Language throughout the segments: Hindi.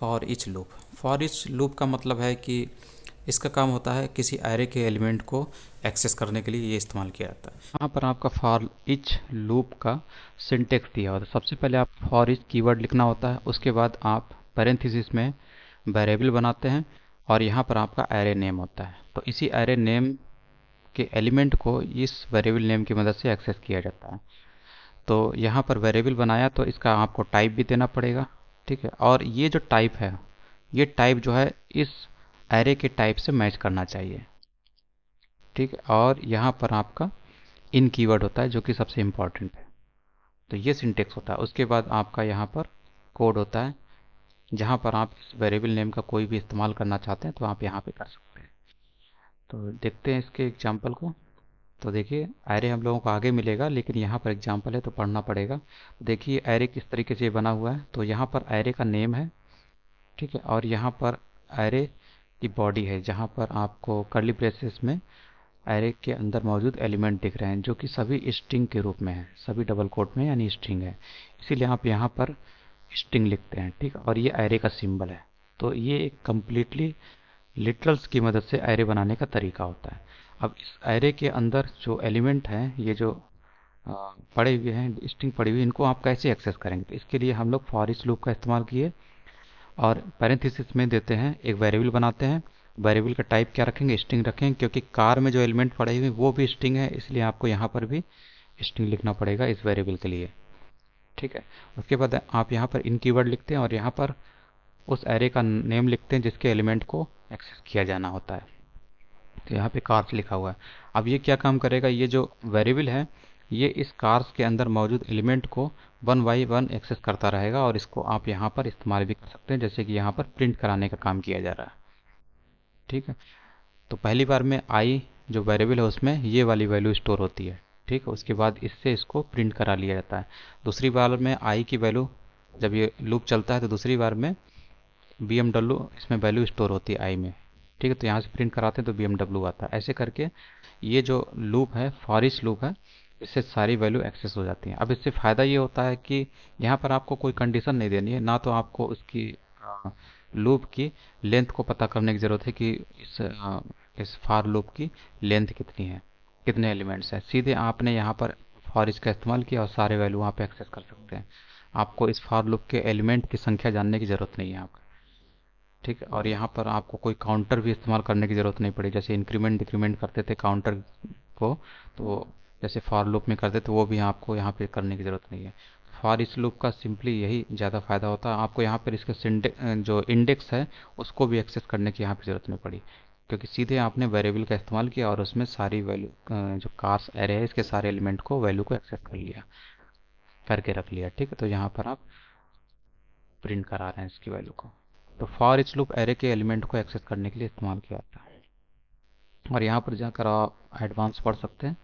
फॉर ईच लूप का मतलब है कि इसका काम होता है किसी एरे के एलिमेंट को एक्सेस करने के लिए ये इस्तेमाल किया जाता है। यहाँ पर आपका फॉर ईच लूप का सिंटेक्स दिया होता है। सबसे पहले आप फॉर ईच कीवर्ड लिखना होता है, उसके बाद आप पैरेंथेसिस में वेरिएबल बनाते हैं और यहाँ पर आपका एरे नेम होता है। तो इसी एरे नेम के एलिमेंट को इस वेरिएबल नेम की मदद से एक्सेस किया जाता है। तो यहाँ पर वेरिएबल बनाया तो इसका आपको टाइप भी देना पड़ेगा, ठीक है। और ये जो टाइप है, ये टाइप जो है इस एरे के टाइप से मैच करना चाहिए, ठीक है। और यहाँ पर आपका इन कीवर्ड होता है जो कि सबसे इम्पोर्टेंट है। तो ये सिंटेक्स होता है। उसके बाद आपका यहाँ पर कोड होता है, जहाँ पर आप इस वेरिएबल नेम का कोई भी इस्तेमाल करना चाहते हैं तो आप यहाँ पे कर सकते हैं। तो देखते हैं इसके एग्जाम्पल को। तो देखिए एरे हम लोगों को आगे मिलेगा, लेकिन यहाँ पर एग्जाम्पल है तो पढ़ना पड़ेगा। तो देखिए एरे किस तरीके से बना हुआ है। तो यहाँ पर एरे का नेम है, ठीक है। और यहाँ पर एरे की बॉडी है, जहाँ पर आपको कर्ली ब्रेसेस में एरे के अंदर मौजूद एलिमेंट दिख रहे हैं जो कि सभी स्ट्रिंग के रूप में है, सभी डबल कोट में यानी स्ट्रिंग है। इसीलिए आप यहाँ पर स्ट्रिंग लिखते हैं, ठीक है। और ये एरे का सिंबल है। तो ये एक कम्प्लीटली लिटरल्स की मदद से एरे बनाने का तरीका होता है। अब इस एरे के अंदर जो एलिमेंट हैं, ये जो अ, पड़े हुए हैं, स्ट्रिंग पड़ी हुई, इनको आप कैसे एक्सेस करेंगे। तो इसके लिए हम लोग फॉर ईच लूप का इस्तेमाल किए और पैरेंथेसिस में देते हैं, एक वेरिएबल बनाते हैं। वेरिएबल का टाइप क्या रखेंगे, स्ट्रिंग रखेंगे, क्योंकि कार में जो एलिमेंट पड़े हुए वो भी स्ट्रिंग है, इसलिए आपको यहाँ पर भी स्ट्रिंग लिखना पड़ेगा इस वेरिएबल के लिए, ठीक है। उसके बाद आप यहाँ पर इन कीवर्ड लिखते हैं और यहाँ पर उस एरे का नेम लिखते हैं जिसके एलिमेंट को एक्सेस किया जाना होता है। तो यहाँ पे कार्स लिखा हुआ है। अब ये क्या काम करेगा, ये जो वेरिएबल है ये इस कार्स के अंदर मौजूद एलिमेंट को वन बाई वन एक्सेस करता रहेगा और इसको आप यहाँ पर इस्तेमाल भी कर सकते हैं, जैसे कि यहाँ पर प्रिंट कराने का काम किया जा रहा है, ठीक है। तो पहली बार में आई जो वेरिएबल है उसमें ये वाली वैल्यू स्टोर होती है, ठीक है। उसके बाद इससे इसको प्रिंट करा लिया जाता है। दूसरी बार में आई की वैल्यू, जब ये लूप चलता है तो दूसरी बार में बी एम डब्ल्यू इसमें वैल्यू स्टोर होती है आई में, ठीक है। तो यहाँ से प्रिंट कराते हैं तो बी एम डब्ल्यू आता है। ऐसे करके ये जो लूप है, फॉर ईच लूप है, इससे सारी वैल्यू एक्सेस हो जाती है। अब इससे फ़ायदा ये होता है कि यहाँ पर आपको कोई कंडीशन नहीं देनी है, ना तो आपको उसकी लूप की लेंथ को पता करने की ज़रूरत है कि इस फॉर लूप की लेंथ कितनी है, कितने एलिमेंट्स हैं। सीधे आपने यहाँ पर फॉर ईच का इस्तेमाल किया और सारे वैल्यू वहाँ पे एक्सेस कर सकते हैं। आपको इस फॉर लूप के एलिमेंट की संख्या जानने की ज़रूरत नहीं है आपको, ठीक है। और यहाँ पर आपको कोई काउंटर भी इस्तेमाल करने की ज़रूरत नहीं पड़ी, जैसे इंक्रीमेंट डिक्रीमेंट करते थे काउंटर को, तो जैसे फॉर लूप में करते थे वो भी आपको यहाँ पे करने की ज़रूरत नहीं है। फॉर इस लूप का सिंपली यही ज़्यादा फ़ायदा होता है। आपको यहाँ पर इसका जो इंडेक्स है उसको भी एक्सेस करने की यहाँ पर ज़रूरत नहीं पड़ी, क्योंकि सीधे आपने वेरिएबल का इस्तेमाल किया और उसमें सारी वैल्यू, जो कार्स एरे है इसके सारे एलिमेंट को, वैल्यू को एक्सेस कर लिया, करके रख लिया, ठीक है। तो यहाँ पर आप प्रिंट करा रहे हैं इसकी वैल्यू को। तो फॉर ईच लूप एरे के एलिमेंट को एक्सेस करने के लिए इस्तेमाल किया जाता है। और यहाँ पर जाकर आप एडवांस पढ़ सकते हैं।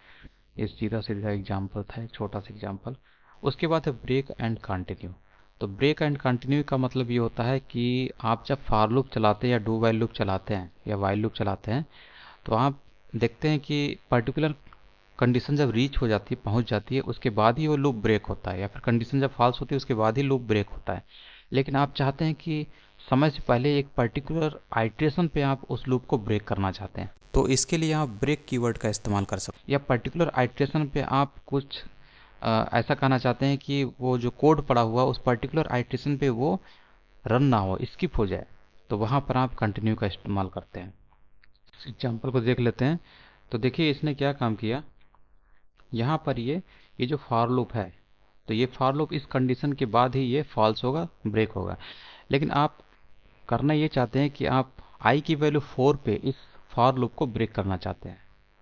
ये सीधा सीधा एग्जाम्पल था, एक छोटा सा एग्जाम्पल। उसके बाद है ब्रेक एंड कंटिन्यू। तो ब्रेक एंड कंटिन्यू का मतलब ये होता है कि आप जब फॉर लूप चलाते हैं या डू वाइल लूप चलाते हैं या वाइल लूप चलाते हैं, तो आप देखते हैं कि पर्टिकुलर कंडीशन जब रीच हो जाती है, पहुंच जाती है, उसके बाद ही वो लूप ब्रेक होता है, या फिर कंडीशन जब फॉल्स होती है उसके बाद ही लूप ब्रेक होता है। लेकिन आप चाहते हैं कि समय से पहले एक पर्टिकुलर आइट्रेशन पे आप उस लूप को ब्रेक करना चाहते हैं, तो इसके लिए आप ब्रेक कीवर्ड का इस्तेमाल कर सकते हैं। या पर्टिकुलर आइट्रेशन पे आप कुछ ऐसा कहना चाहते हैं कि वो जो कोड पड़ा हुआ उस पर्टिकुलर आइट्रेशन पे वो रन ना हो, स्किप हो जाए, तो वहाँ पर आप कंटिन्यू का इस्तेमाल करते हैं। इस एग्जाम्पल को देख लेते हैं। तो देखिए इसने क्या काम किया। यहाँ पर ये जो फॉर लूप है, तो ये फॉर लूप इस कंडीशन के बाद ही ये फॉल्स होगा, ब्रेक होगा। लेकिन आप करना ये चाहते हैं कि आप आई की वैल्यू 4 पे इस फॉर लूप को ब्रेक करना चाहते हैं,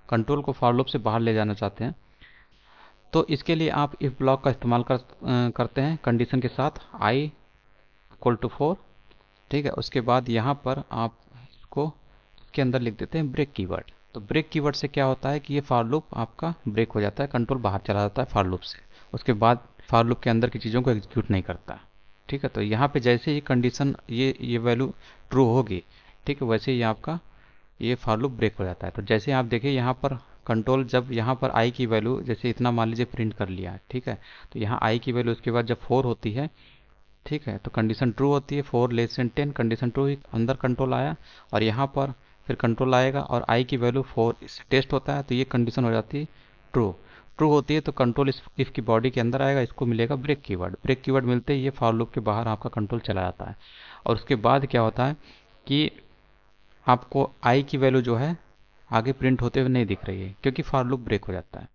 कंट्रोल को फॉर लूप से बाहर ले जाना चाहते हैं। तो इसके लिए आप इफ ब्लॉक का इस्तेमाल करते हैं कंडीशन के साथ आई इक्वल टू 4, ठीक है। उसके बाद यहाँ पर आप इसको इसके अंदर लिख देते हैं ब्रेक कीवर्ड। तो ब्रेक कीवर्ड से क्या होता है कि ये फॉर लूप आपका ब्रेक हो जाता है, कंट्रोल बाहर चला जाता है फॉर लूप से। उसके बाद फॉर लूप के अंदर की चीज़ों को एग्जीक्यूट नहीं करता, ठीक है। तो यहाँ पे जैसे ही कंडीशन ये वैल्यू ट्रू होगी, ठीक है, वैसे ही आपका ये फॉर लूप ब्रेक हो जाता है। तो जैसे आप देखिए यहाँ पर कंट्रोल जब यहाँ पर आई की वैल्यू जैसे इतना मान लीजिए प्रिंट कर लिया, ठीक है। तो यहाँ आई की वैल्यू उसके बाद जब 4 होती है ठीक है, तो कंडीशन ट्रू होती है, 4<10 कंडीशन ट्रू ही अंदर कंट्रोल आया, और यहाँ पर फिर कंट्रोल आएगा और आई की वैल्यू 4 इससे टेस्ट होता है, तो ये कंडीशन हो जाती है ट्रू। ट्रू होती है तो कंट्रोल इस इफ़ की बॉडी के अंदर आएगा, इसको मिलेगा ब्रेक कीवर्ड। ब्रेक कीवर्ड मिलते ही ये फॉर लूप के बाहर आपका कंट्रोल चला जाता है। और उसके बाद क्या होता है कि आपको आई की वैल्यू जो है आगे प्रिंट होते हुए नहीं दिख रही है, क्योंकि फॉर लूप ब्रेक हो जाता है।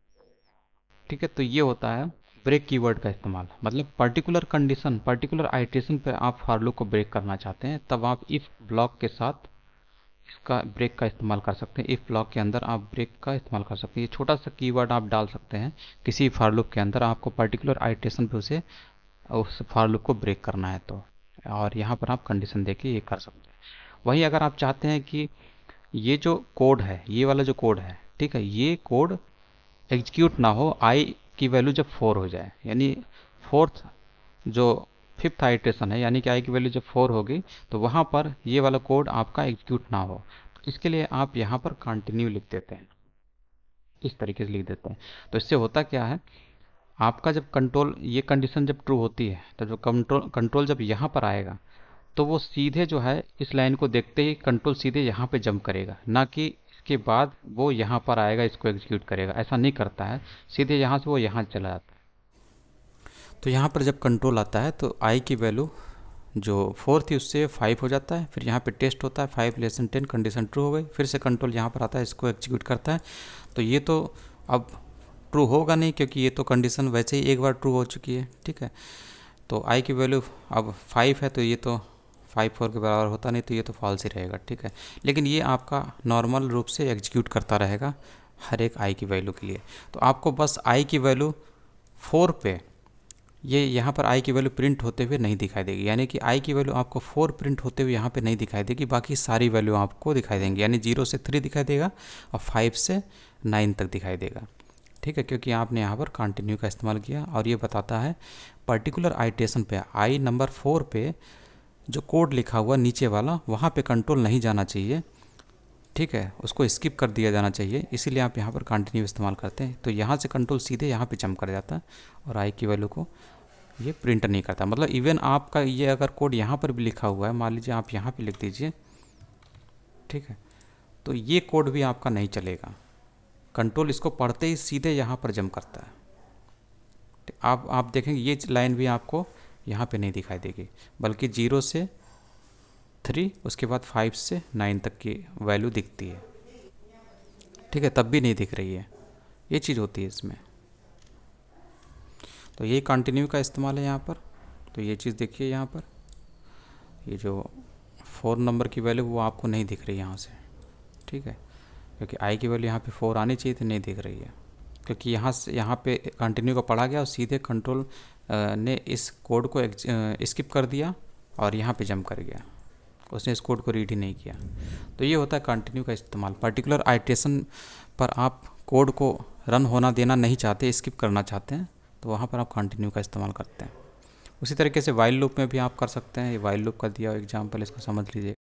ठीक है, तो ये होता है ब्रेक कीवर्ड का इस्तेमाल। मतलब पर्टिकुलर कंडीशन, पर्टिकुलर आइटरेशन पे आप फॉर लूप को ब्रेक करना चाहते हैं, तब आप इफ ब्लॉक के साथ इसका ब्रेक का इस्तेमाल कर सकते हैं। इफ ब्लॉक के अंदर आप ब्रेक का इस्तेमाल कर सकते हैं। ये छोटा सा कीवर्ड आप डाल सकते हैं किसी फॉर लूप के अंदर, आपको पर्टिकुलर आइटरेशन पे उसे उस फॉर लूप को ब्रेक करना है तो, और यहाँ पर आप कंडीशन देके ये कर सकते हैं। वहीं अगर आप चाहते हैं कि ये जो कोड है, ये वाला जो कोड है, ठीक है, ये कोड एग्जीक्यूट ना हो आई की वैल्यू जब 4 हो जाए, यानी फोर्थ जो फिफ्थ आइट्रेशन है, यानी कि आई की वैल्यू जब 4 होगी, तो वहाँ पर ये वाला कोड आपका एग्जीक्यूट ना हो, तो इसके लिए आप यहाँ पर कंटिन्यू लिख देते हैं, इस तरीके से लिख देते हैं। तो इससे होता क्या है, आपका जब कंट्रोल, ये कंडीशन जब ट्रू होती है, तो जो कंट्रोल जब यहाँ पर आएगा, तो वो सीधे जो है इस लाइन को देखते ही कंट्रोल सीधे यहाँ पे जंप करेगा, ना कि इसके बाद वो यहाँ पर आएगा इसको एग्जीक्यूट करेगा। ऐसा नहीं करता है, सीधे यहाँ से वो यहाँ चला जाता है। तो यहाँ पर जब कंट्रोल आता है तो आई की वैल्यू जो 4 थी उससे 5 हो जाता है, फिर यहाँ पे टेस्ट होता है 5<10 कंडीशन ट्रू हो गई, फिर से कंट्रोल यहाँ पर आता है, इसको एग्जीक्यूट करता है। तो ये तो अब ट्रू होगा नहीं, क्योंकि ये तो कंडीशन वैसे ही एक बार ट्रू हो चुकी है। ठीक है, तो आई की वैल्यू अब 5 है, तो ये तो 5 4 के बराबर होता नहीं, तो ये तो फॉल्स ही रहेगा। ठीक है, लेकिन ये आपका नॉर्मल रूप से एग्जीक्यूट करता रहेगा हर एक आई की वैल्यू के लिए। तो आपको बस आई की वैल्यू 4 पे ये यहाँ पर आई की वैल्यू प्रिंट होते हुए नहीं दिखाई देगी, यानी कि आई की वैल्यू आपको 4 प्रिंट होते हुए यहाँ पे नहीं दिखाई देगी, बाकी सारी वैल्यू आपको दिखाई देंगी, यानी 0 से 3 दिखाई देगा और 5 से 9 तक दिखाई देगा। ठीक है, क्योंकि आपने यहाँ पर कंटिन्यू का इस्तेमाल किया, और ये बताता है पर्टिकुलर आइटेशन पे आई नंबर 4 पे जो कोड लिखा हुआ नीचे वाला, वहाँ पे कंट्रोल नहीं जाना चाहिए। ठीक है, उसको स्किप कर दिया जाना चाहिए, इसीलिए आप यहाँ पर कंटिन्यू इस्तेमाल करते हैं। तो यहाँ से कंट्रोल सीधे यहाँ पे जंप कर जाता है और आई की वैल्यू को ये प्रिंट नहीं करता। मतलब इवन आपका ये अगर कोड यहाँ पर भी लिखा हुआ है, मान लीजिए आप यहाँ पे लिख दीजिए, ठीक है, तो ये कोड भी आपका नहीं चलेगा, कंट्रोल इसको पढ़ते ही सीधे यहाँ पर जंप करता है। आप देखेंगे ये लाइन भी आपको यहाँ पे नहीं दिखाई देगी, बल्कि 0 से 3 उसके बाद 5 से 9 तक की वैल्यू दिखती है। ठीक है, तब भी नहीं दिख रही है, ये चीज़ होती है इसमें। तो यही कंटिन्यू का इस्तेमाल है यहाँ पर। तो ये चीज़ देखिए, यहाँ पर ये जो 4 नंबर की वैल्यू वो आपको नहीं दिख रही यहाँ से। ठीक है, क्योंकि आई की वैल्यू यहाँ पे 4 आनी चाहिए थी, नहीं दिख रही है, क्योंकि यहाँ से यहाँ पे कंटिन्यू का पढ़ा गया और सीधे कंट्रोल ने इस कोड को स्किप कर दिया और यहाँ पे जंप कर गया, उसने इस कोड को रीड ही नहीं किया। तो ये होता है कंटिन्यू का इस्तेमाल। पर्टिकुलर आइट्रेशन पर आप कोड को रन होना देना नहीं चाहते, स्किप करना चाहते हैं, तो वहाँ पर आप कंटिन्यू का इस्तेमाल करते हैं। उसी तरीके से वाइल लूप में भी आप कर सकते हैं। ये वाइल लूप का दिया एग्जाम्पल, इसको समझ लीजिए।